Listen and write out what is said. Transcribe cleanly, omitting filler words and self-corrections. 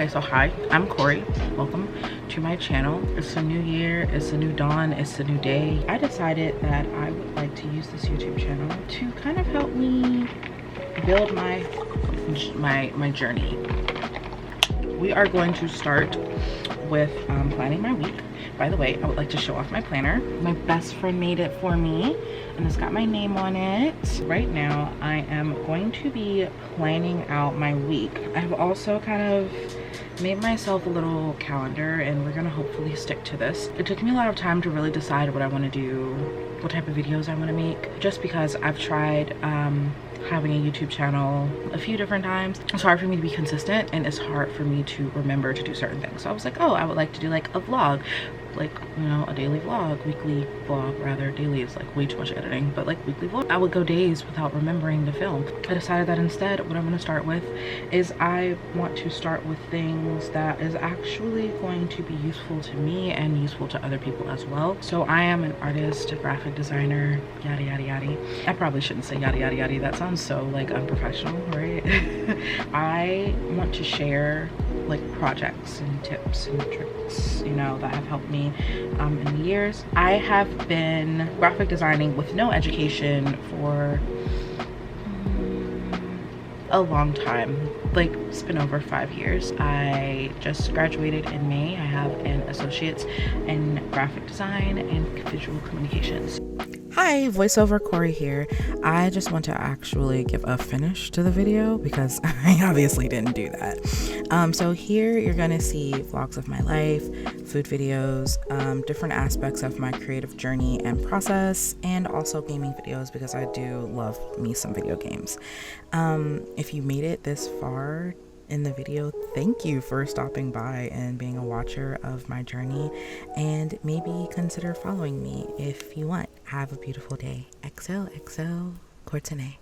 So hi, I'm Corie. Welcome to my channel. It's a new year, it's a new dawn, it's a new day. I decided that I would like to use this YouTube channel to kind of help me build my journey. We are going to start with planning my week. By the way, I would like to show off my planner. My best friend made it for me and it's got my name on it. Right now, I am going to be planning out my week. I've also kind of made myself a little calendar and we're gonna hopefully stick to this. It took me a lot of time to really decide what I want to do, what type of videos I want to make, just because I've tried having a YouTube channel a few different times. It's hard for me to be consistent and it's hard for me to remember to do certain things. So I was like, oh, I would like to do like a vlog, like, you know, a daily vlog, weekly vlog rather. Daily is like way too much editing, but like weekly vlog. I would go days without remembering to film. I decided that instead what I'm going to start with is I want to start with things that is actually going to be useful to me and useful to other people as well. So I am an artist, a graphic designer, yada yada yada. I probably shouldn't say yada yada yada. That sounds so like unprofessional, right? I want to share like projects and tips and tricks, you know, that have helped me in the years. I have been graphic designing with no education for a long time. Like, it's been over 5 years. I just graduated in May. I have an associate's in graphic design and visual communications. Hi, voiceover Corie here. I just want to actually give a finish to the video because I obviously didn't do that. So here you're gonna see vlogs of my life, food videos, different aspects of my creative journey and process, and also gaming videos because I do love me some video games. If you made it this far in the video, thank you for stopping by and being a watcher of my journey, and maybe consider following me if you want. Have a beautiful day. XOXO Coartani.